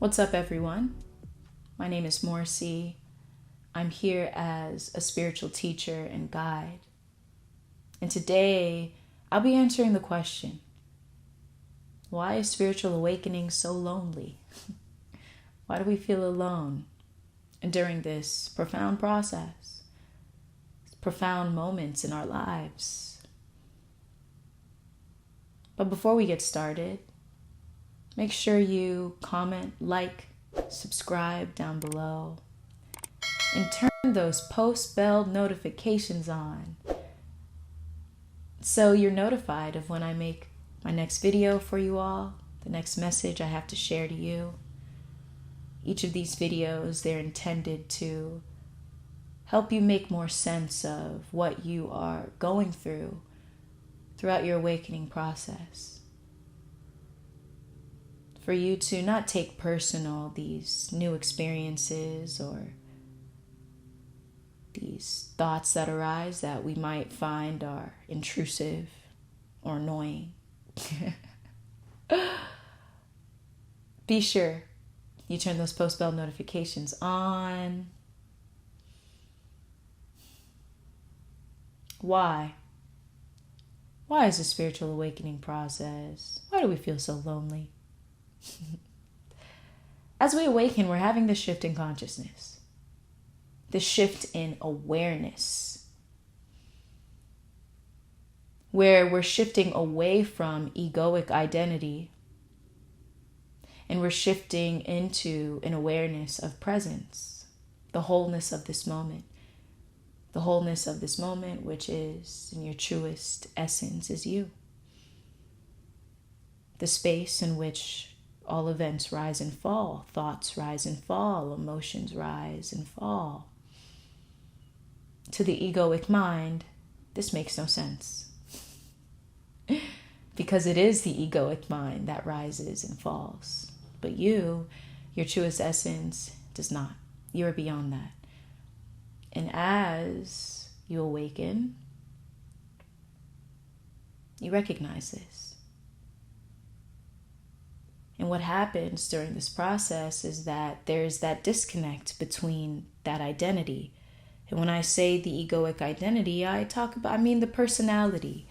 What's up, everyone? My name is Morrissey. I'm here as a spiritual teacher and guide. And today, I'll be answering the question, why is spiritual awakening so lonely? Why do we feel alone during this profound process, profound moments in our lives? But before we get started, make sure you comment, like, subscribe down below, and turn those post-bell notifications on so you're notified of when I make my next video for you all, the next message I have to share to you. Each of these videos, they're intended to help you make more sense of what you are going through throughout your awakening process. For you to not take personal these new experiences or these thoughts that arise that we might find are intrusive or annoying. Be sure you turn those post-bell notifications on. Why? Why is the spiritual awakening process? Why do we feel so lonely? As we awaken, we're having this shift in consciousness, this shift in awareness, where we're shifting away from egoic identity and we're shifting into an awareness of presence, the wholeness of this moment. The wholeness of this moment, which is, in your truest essence, is you. The space in which all events rise and fall, thoughts rise and fall, emotions rise and fall. To the egoic mind, this makes no sense. Because it is the egoic mind that rises and falls. But you, your truest essence, does not. You are beyond that. And as you awaken, you recognize this. And what happens during this process is that there's that disconnect between that identity. And when I say the egoic identity, I mean the personality,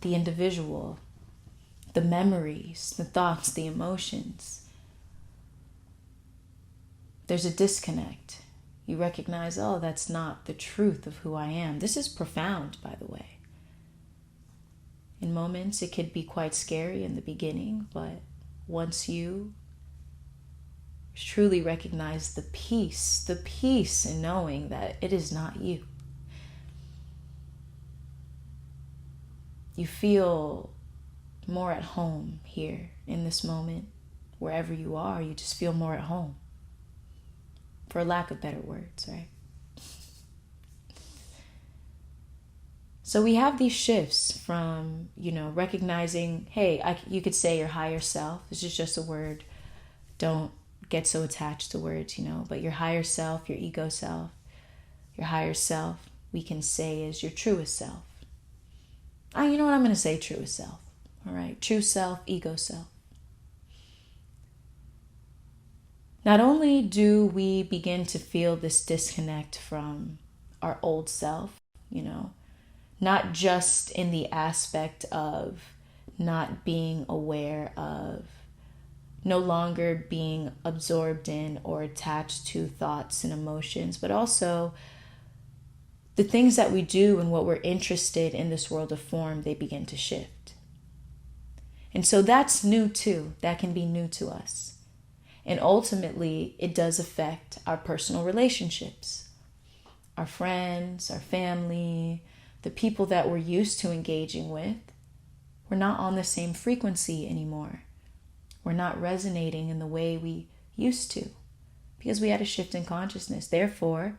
the individual, the memories, the thoughts, the emotions. There's a disconnect. You recognize, oh, that's not the truth of who I am. This is profound, by the way. In moments, it could be quite scary in the beginning, but once you truly recognize the peace in knowing that it is not you, you feel more at home here in this moment. Wherever you are, you just feel more at home. For lack of better words, right? So we have these shifts from, recognizing, hey, you could say your higher self. This is just a word. Don't get so attached to words, but your higher self, your ego self, your higher self, we can say is your truest self. You know what? I'm going to say truest self. All right. True self, ego self. Not only do we begin to feel this disconnect from our old self, not just in the aspect of not being aware of, no longer being absorbed in or attached to thoughts and emotions, but also the things that we do and what we're interested in this world of form, they begin to shift. And so that's new too. That can be new to us. And ultimately, it does affect our personal relationships, our friends, our family, the people that we're used to engaging with. We're not on the same frequency anymore. We're not resonating in the way we used to because we had a shift in consciousness. Therefore,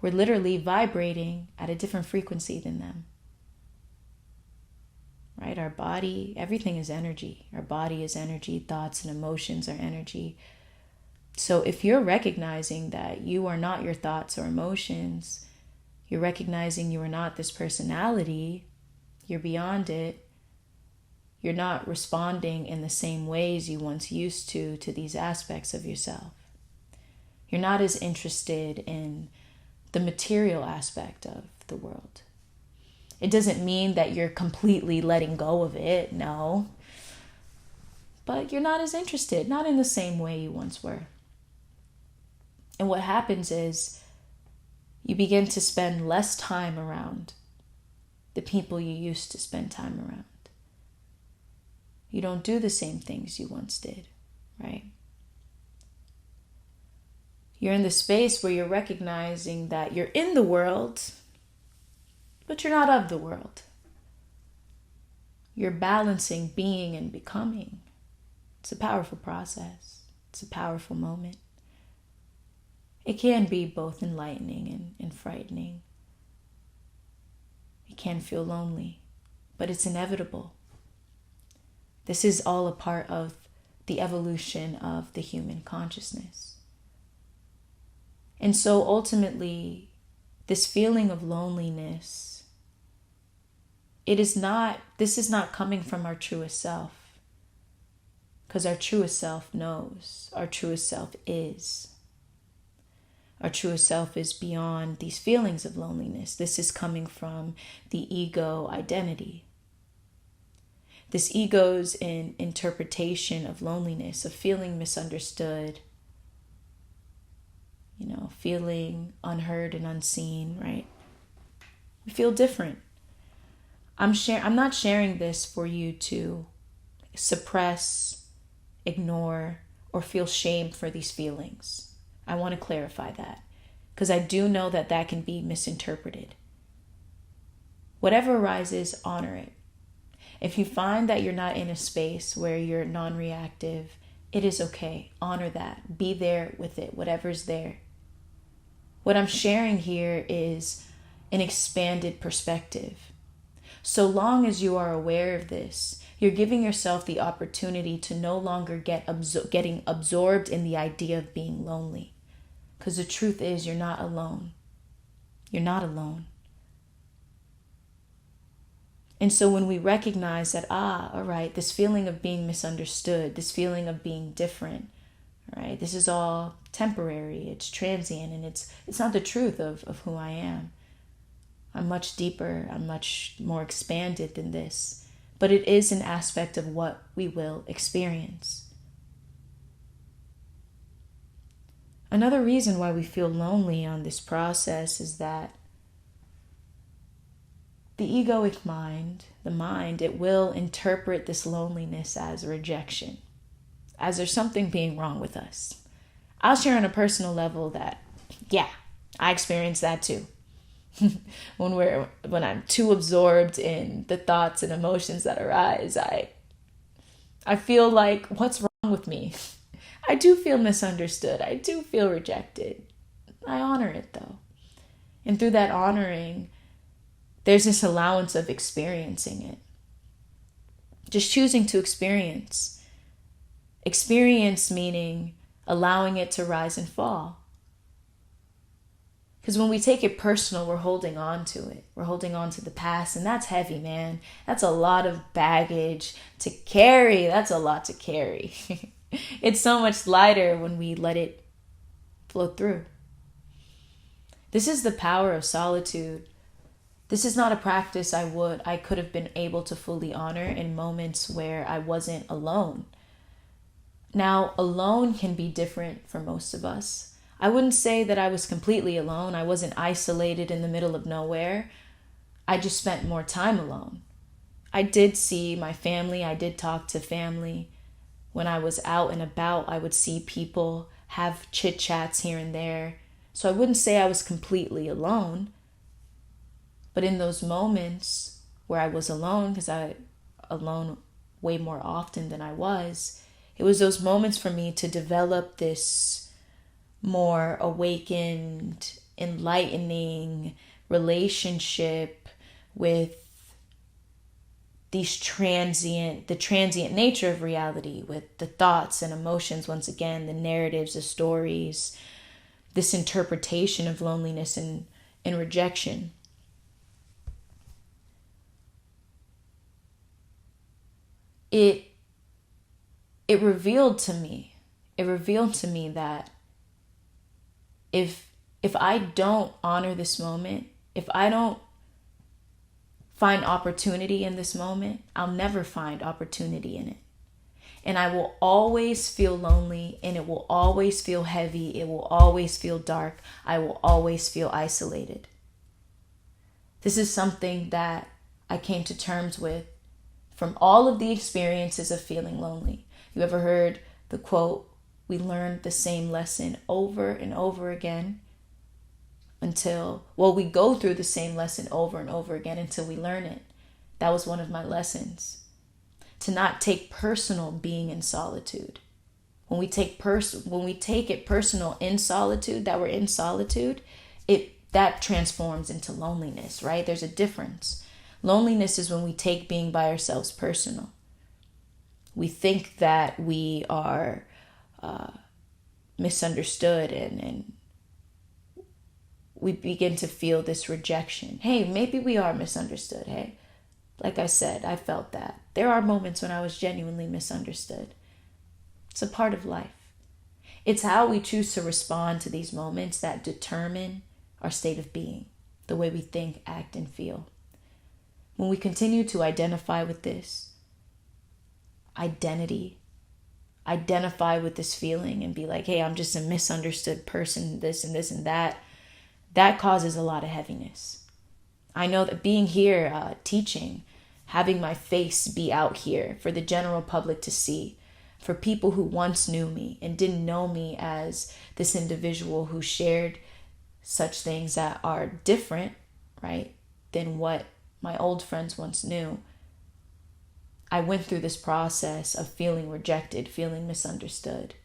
we're literally vibrating at a different frequency than them. Right? Our body, everything is energy. Our body is energy. Thoughts and emotions are energy. So if you're recognizing that you are not your thoughts or emotions, you're recognizing you are not this personality, you're beyond it, You're not responding in the same ways you once used to these aspects of yourself. You're not as interested in the material aspect of the world. It doesn't mean that you're completely letting go of it, no. But you're not as interested, not in the same way you once were. And what happens is you begin to spend less time around the people you used to spend time around. You don't do the same things you once did, right? You're in the space where you're recognizing that you're in the world, but you're not of the world. You're balancing being and becoming. It's a powerful process. It's a powerful moment. It can be both enlightening and frightening. It can feel lonely, but it's inevitable. This is all a part of the evolution of the human consciousness. And so ultimately, this feeling of loneliness, this is not coming from our truest self. Because our truest self knows, our truest self is. Our truest self is beyond these feelings of loneliness. This is coming from the ego identity. This ego's interpretation of loneliness, of feeling misunderstood, feeling unheard and unseen, right? We feel different. I'm not sharing this for you to suppress, ignore, or feel shame for these feelings. I want to clarify that because I do know that can be misinterpreted. Whatever arises, honor it. If you find that you're not in a space where you're non-reactive, it is okay. Honor that. Be there with it, whatever's there. What I'm sharing here is an expanded perspective. So long as you are aware of this, you're giving yourself the opportunity to no longer getting absorbed in the idea of being lonely. Because the truth is, you're not alone. You're not alone. And so when we recognize that, all right, this feeling of being misunderstood, this feeling of being different, right, this is all temporary, it's transient, and it's not the truth of who I am. I'm much deeper, I'm much more expanded than this. But it is an aspect of what we will experience. Another reason why we feel lonely on this process is that the egoic mind, it will interpret this loneliness as rejection, as there's something being wrong with us. I'll share on a personal level that, yeah, I experienced that too. When I'm too absorbed in the thoughts and emotions that arise, I feel like, what's wrong with me? I do feel misunderstood. I do feel rejected. I honor it though. And through that honoring, there's this allowance of experiencing it. Just choosing to experience. Experience meaning allowing it to rise and fall. Because when we take it personal, we're holding on to it. We're holding on to the past, and that's heavy, man. That's a lot of baggage to carry. That's a lot to carry. It's so much lighter when we let it flow through. This is the power of solitude. This is not a practice I could have been able to fully honor in moments where I wasn't alone. Now, alone can be different for most of us. I wouldn't say that I was completely alone. I wasn't isolated in the middle of nowhere. I just spent more time alone. I did see my family. I did talk to family. When I was out and about, I would see people, have chit chats here and there. So I wouldn't say I was completely alone. But in those moments where I was alone, because I alone way more often than I was, it was those moments for me to develop this more awakened, enlightening relationship with the transient nature of reality, with the thoughts and emotions, once again, the narratives, the stories, this interpretation of loneliness and rejection. it it revealed to me, that if I don't honor this moment, if I don't find opportunity in this moment, I'll never find opportunity in it. And I will always feel lonely, and it will always feel heavy. It will always feel dark. I will always feel isolated. This is something that I came to terms with from all of the experiences of feeling lonely. You ever heard the quote, we learn the same lesson over and over again we go through the same lesson over and over again until we learn it. That was one of my lessons. To not take personal being in solitude. When we take it personal in solitude, that we're in solitude, that transforms into loneliness, right? There's a difference. Loneliness is when we take being by ourselves personal. We think that we are misunderstood, and we begin to feel this rejection. Hey, maybe we are misunderstood. Hey, like I said, I felt that. There are moments when I was genuinely misunderstood. It's a part of life. It's how we choose to respond to these moments that determine our state of being, the way we think, act, and feel. When we continue to identify with this identity, identify with this feeling and be like, hey, I'm just a misunderstood person, this and this and that, that causes a lot of heaviness. I know that being here, teaching, having my face be out here for the general public to see, for people who once knew me and didn't know me as this individual who shared such things that are different, right, than what my old friends once knew. I went through this process of feeling rejected, feeling misunderstood.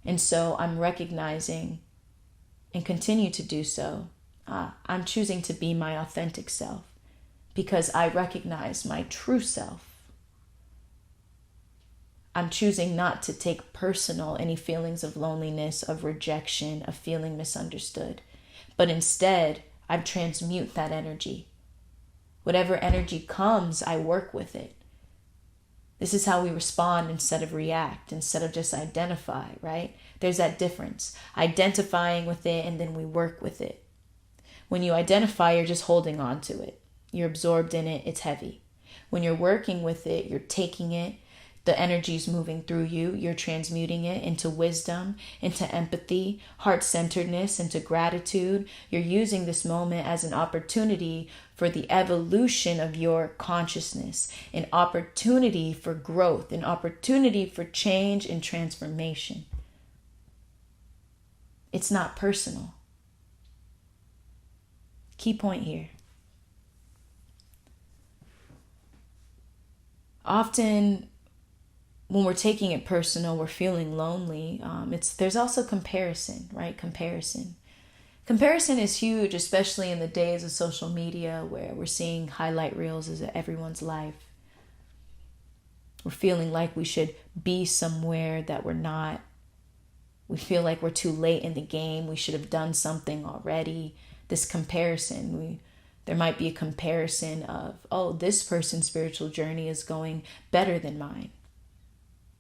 And so I'm recognizing, and continue to do so, I'm choosing to be my authentic self because I recognize my true self. I'm choosing not to take personal any feelings of loneliness, of rejection, of feeling misunderstood, but instead I transmute that energy. Whatever energy comes, I work with it. This is how we respond instead of react, instead of just identify, right? There's that difference. Identifying with it and then we work with it. When you identify, you're just holding on to it. You're absorbed in it. It's heavy. When you're working with it, you're taking it. The energy is moving through you. You're transmuting it into wisdom, into empathy, heart-centeredness, into gratitude. You're using this moment as an opportunity for the evolution of your consciousness, an opportunity for growth, an opportunity for change and transformation. It's not personal. Key point here. Often, when we're taking it personal, we're feeling lonely. There's also comparison, right? Comparison is huge, especially in the days of social media where we're seeing highlight reels of everyone's life. We're feeling like we should be somewhere that we're not. We feel like we're too late in the game. We should have done something already. This comparison, there might be a comparison of, oh, this person's spiritual journey is going better than mine.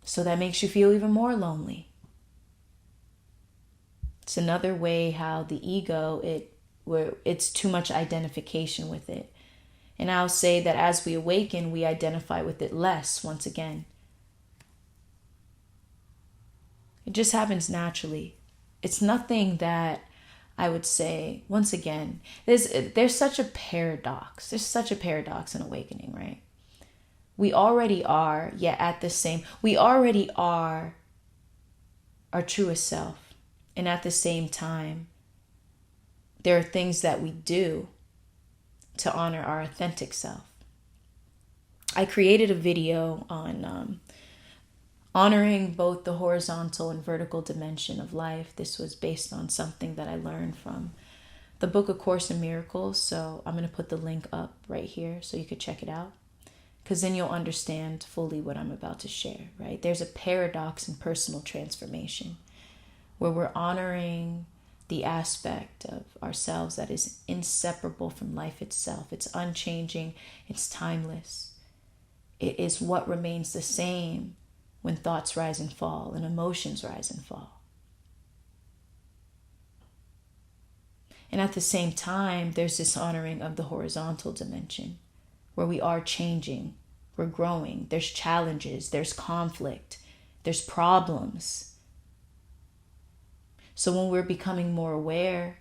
So that makes you feel even more lonely. It's another way how the ego, it's too much identification with it. And I'll say that as we awaken, we identify with it less once again. It just happens naturally. It's nothing that I would say, once again, there's such a paradox. There's such a paradox in awakening, right? We already are, yet at the same, we already are our truest self. And at the same time, there are things that we do to honor our authentic self. I created a video on honoring both the horizontal and vertical dimension of life. This was based on something that I learned from the book A Course in Miracles. So I'm going to put the link up right here so you could check it out. Because then you'll understand fully what I'm about to share, right? There's a paradox in personal transformation where we're honoring the aspect of ourselves that is inseparable from life itself. It's unchanging. It's timeless. It is what remains the same when thoughts rise and fall and emotions rise and fall. And at the same time, there's this honoring of the horizontal dimension where we are changing, we're growing, there's challenges, there's conflict, there's problems. So when we're becoming more aware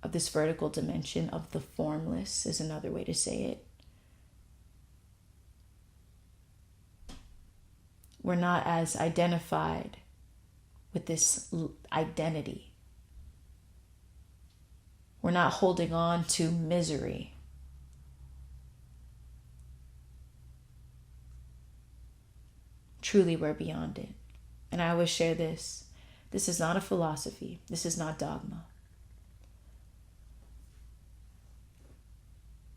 of this vertical dimension of the formless, is another way to say it, we're not as identified with this identity. We're not holding on to misery. Truly, we're beyond it. And I always share this. This is not a philosophy. This is not dogma.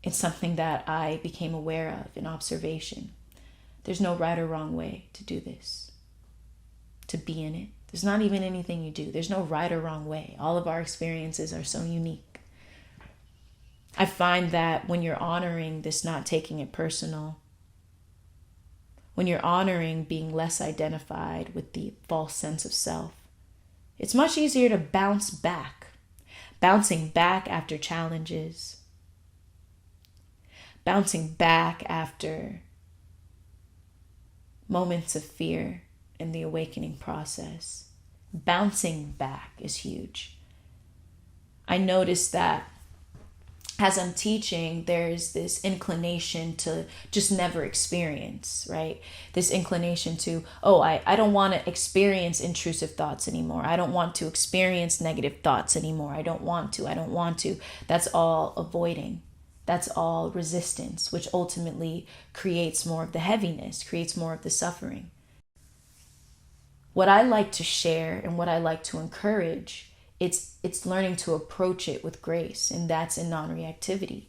It's something that I became aware of in observation. There's no right or wrong way to do this, to be in it. There's not even anything you do. There's no right or wrong way. All of our experiences are so unique. I find that when you're honoring this, not taking it personal, when you're honoring being less identified with the false sense of self, it's much easier to bounce back. Bouncing back after challenges. Bouncing back after moments of fear in the awakening process. Bouncing back is huge. I noticed that as I'm teaching, there's this inclination to just never experience, right? This inclination to, I don't want to experience intrusive thoughts anymore. I don't want to experience negative thoughts anymore. I don't want to. That's all avoiding. That's all resistance, which ultimately creates more of the heaviness, creates more of the suffering. What I like to share and what I like to encourage, it's learning to approach it with grace, and that's in non-reactivity.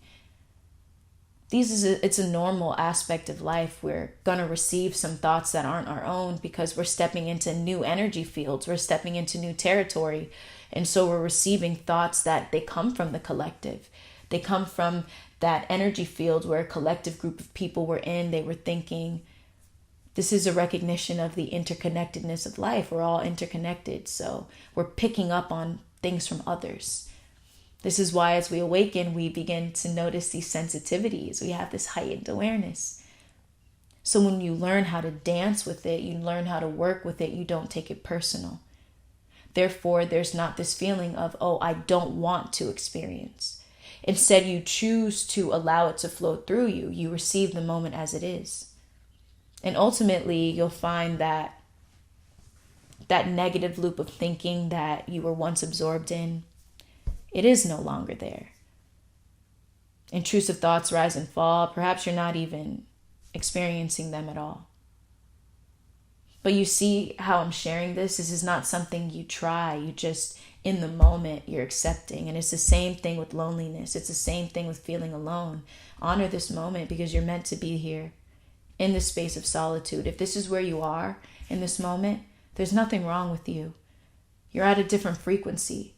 It's a normal aspect of life. We're going to receive some thoughts that aren't our own because we're stepping into new energy fields. We're stepping into new territory. And so we're receiving thoughts that they come from the collective. They come from that energy field where a collective group of people were in. They were thinking. This is a recognition of the interconnectedness of life. We're all interconnected. So we're picking up on things from others. This is why as we awaken, we begin to notice these sensitivities. We have this heightened awareness. So when you learn how to dance with it, you learn how to work with it, you don't take it personal. Therefore, there's not this feeling of, I don't want to experience. Instead, you choose to allow it to flow through you. You receive the moment as it is. And ultimately, you'll find that negative loop of thinking that you were once absorbed in, it is no longer there. Intrusive thoughts rise and fall. Perhaps you're not even experiencing them at all. But you see how I'm sharing this? This is not something you try. You just, in the moment, you're accepting. And it's the same thing with loneliness. It's the same thing with feeling alone. Honor this moment because you're meant to be here. In the space of solitude. If this is where you are in this moment, there's nothing wrong with you. You're at a different frequency.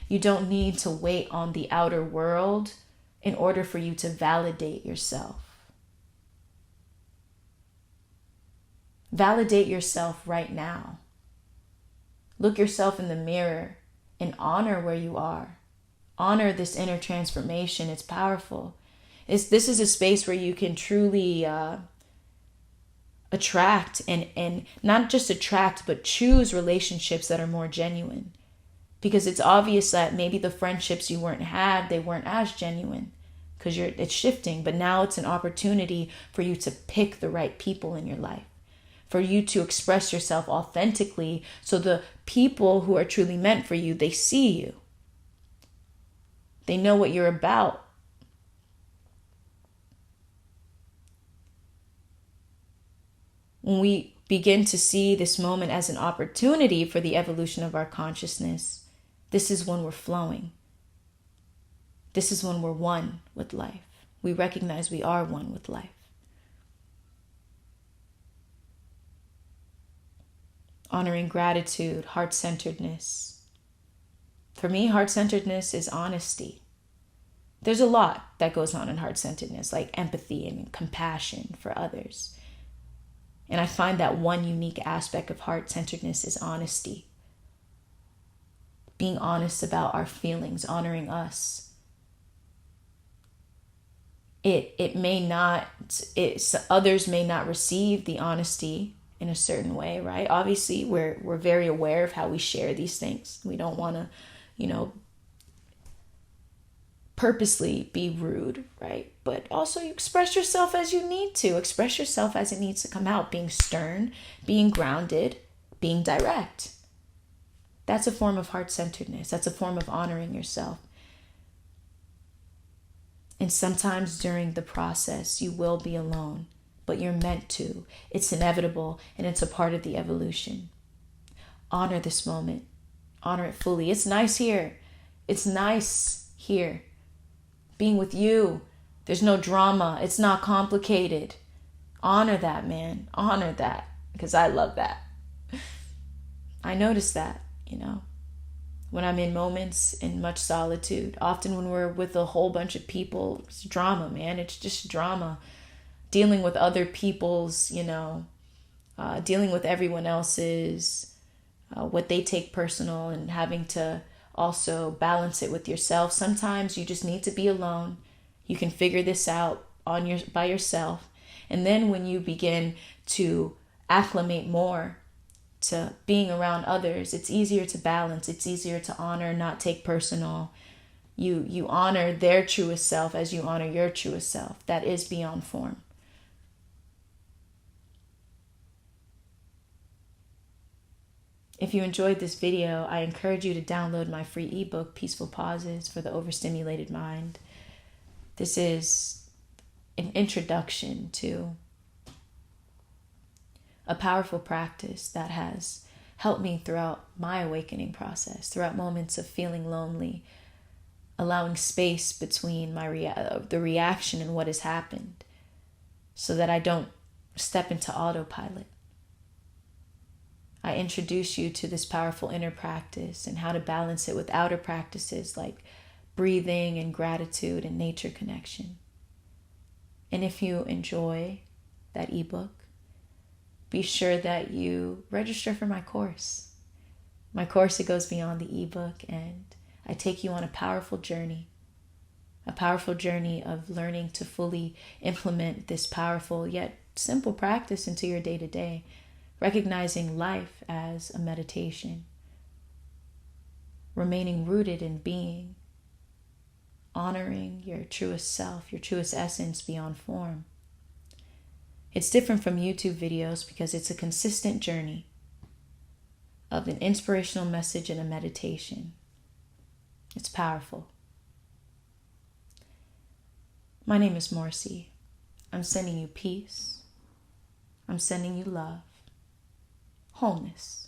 You don't need to wait on the outer world in order for you to validate yourself. Validate yourself right now. Look yourself in the mirror and honor where you are. Honor this inner transformation. It's powerful. This is a space where you can truly attract and not just attract, but choose relationships that are more genuine. Because it's obvious that maybe the friendships you they weren't as genuine because it's shifting. But now it's an opportunity for you to pick the right people in your life, for you to express yourself authentically. So the people who are truly meant for you, they see you. They know what you're about. When we begin to see this moment as an opportunity for the evolution of our consciousness, this is when we're flowing. This is when we're one with life. We recognize we are one with life. Honoring gratitude, heart-centeredness. For me, heart-centeredness is honesty. There's a lot that goes on in heart-centeredness, like empathy and compassion for others. And I find that one unique aspect of heart-centeredness is honesty. Being honest about our feelings, honoring us. Others may not receive the honesty in a certain way, right? Obviously, we're very aware of how we share these things. We don't want to, purposely be rude, right? But also you express yourself as you need to. Express yourself as it needs to come out. Being stern, being grounded, being direct. That's a form of heart-centeredness. That's a form of honoring yourself. And sometimes during the process, you will be alone, but you're meant to. It's inevitable, and it's a part of the evolution. Honor this moment. Honor it fully. It's nice here. It's nice here. Being with you. There's no drama. It's not complicated. Honor that, man. Honor that. Because I love that. I notice that, when I'm in moments in much solitude. Often when we're with a whole bunch of people, it's drama, man. It's just drama. Dealing with other people's, dealing with everyone else's, what they take personal, and having to also balance it with yourself. Sometimes you just need to be alone. You can figure this out by yourself. And then when you begin to acclimate more to being around others, it's easier to balance. It's easier to honor, not take personal. You honor their truest self as you honor your truest self. That is beyond form. If you enjoyed this video, I encourage you to download my free ebook, Peaceful Pauses for the Overstimulated Mind. This is an introduction to a powerful practice that has helped me throughout my awakening process, throughout moments of feeling lonely, allowing space between the reaction and what has happened so that I don't step into autopilot. I introduce you to this powerful inner practice and how to balance it with outer practices like breathing and gratitude and nature connection. And if you enjoy that ebook, be sure that you register for my course. My course, it goes beyond the ebook, and I take you on a powerful journey of learning to fully implement this powerful yet simple practice into your day-to-day. Recognizing life as a meditation, remaining rooted in being, honoring your truest self, your truest essence beyond form. It's different from YouTube videos because it's a consistent journey of an inspirational message and a meditation. It's powerful. My name is Marcy. I'm sending you peace. I'm sending you love. Wholeness.